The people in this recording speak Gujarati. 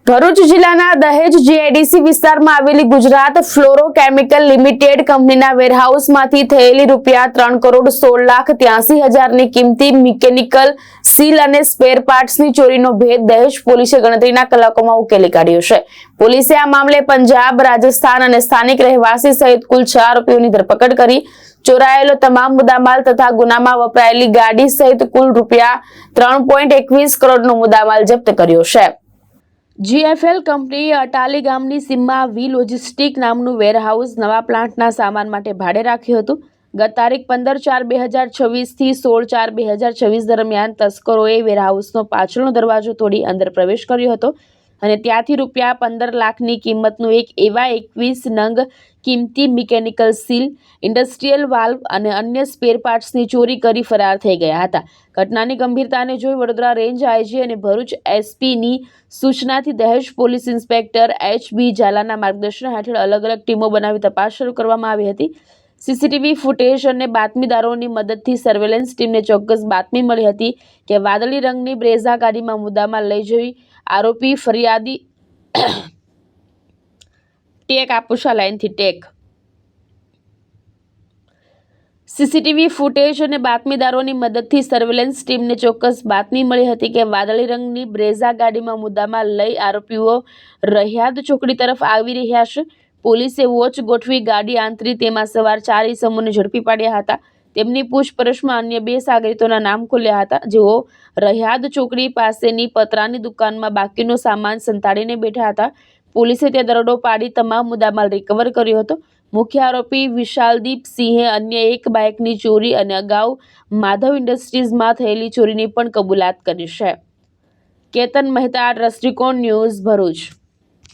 ભરૂચ જિલ્લાના દહેજ જીઆઈડીસી વિસ્તારમાં આવેલી ગુજરાત ફ્લોરોકેમિકલ લિમિટેડ કંપનીના વેરહાઉસમાંથી થયેલી ₹3,16,83,000ની કિંમતી મિકેનિકલ સીલ અને સ્પેર પાર્ટ્સની ચોરીનો ભેદ દહેજ પોલીસે ગણતરીના કલાકોમાં ઉકેલી કાઢ્યો છે। પોલીસે આ મામલે પંજાબ, રાજસ્થાન અને સ્થાનિક રહેવાસી સહિત કુલ 6 આરોપીઓની ધરપકડ કરી ચોરાયેલો તમામ મુદ્દામાલ તથા ગુનામાં વપરાયેલી ગાડી સહિત કુલ ₹3.21 કરોડનો મુદ્દામાલ જપ્ત કર્યો છે। જીએફએલ કંપનીએ અટાલી ગામની સીમમાં વી લોજિસ્ટિક નામનું વેરહાઉસ નવા પ્લાન્ટના સામાન માટે ભાડે રાખ્યું હતું। ગત તારીખ 15/4/2026 થી 16/4/2026 દરમિયાન તસ્કરોએ વેરહાઉસનો પાછળનો દરવાજો તોડી અંદર પ્રવેશ કર્યો હતો અને ત્યાંથી ₹15 લાખની કિંમતનું એક એવા 21 નંગ કિંમતી મિકેનિકલ સીલ, ઇન્ડસ્ટ્રીયલ વાલ્વ અને અન્ય સ્પેર પાર્ટ્સની ચોરી કરી ફરાર થઈ ગયા હતા। ઘટનાની ગંભીરતાને જોઈ વડોદરા રેન્જ આઈજી અને ભરૂચ એસપીની સૂચનાથી દહેજ પોલીસ ઇન્સ્પેક્ટર એચ.બી. ઝાલાના માર્ગદર્શન હેઠળ અલગ અલગ ટીમો બનાવી તપાસ શરૂ કરવામાં આવી હતી। સીસીટીવી ફૂટેજ અને બાતમીદારોની મદદથી સર્વેલન્સ ટીમને ચોક્કસ બાતમી મળી હતી કે વાદળી રંગની બ્રેઝા ગાડીમાં મુદ્દામાલ લઈ જઈ આરોપી ફરિયાદી ટેક આપુશા લાઇનથી ટેક સીસીટીવી ફૂટેજ અને બાતમીદારોની મદદથી સર્વેલન્સ ટીમને ચોક્કસ બાતમી મળી હતી કે વાદળી રંગની બ્રેઝા ગાડીમાં મુદ્દામાલ લઈ આરોપીઓ રહિયાદ ચોકડી તરફ આવી રહ્યા છે। પોલીસે વોચ ગોઠવી ગાડી આંતરી તેમાં સવાર 4 ઇસમોને ઝડપી પાડ્યા હતા। તેમની પૂછપરછમાં અન્ય 2 સાગરીતોના નામ ખુલ્યા હતા, જેઓ રહિયાદ ચોકડી પાસેની પતરાની દુકાનમાં બાકીનો સામાન સંતાડીને બેઠા હતા। પોલીસે તે દરોડો પાડી તમામ મુદ્દામાલ રિકવર કર્યો હતો। મુખ્ય આરોપી વિશાલદીપ સિંહે અન્ય એક બાઇકની ચોરી અને અગાઉ માધવ ઇન્ડસ્ટ્રીઝમાં થયેલી ચોરીની પણ કબૂલાત કરી છે। કેતન મહેતા, દ્રષ્ટિકોણ ન્યૂઝ, ભરૂચ।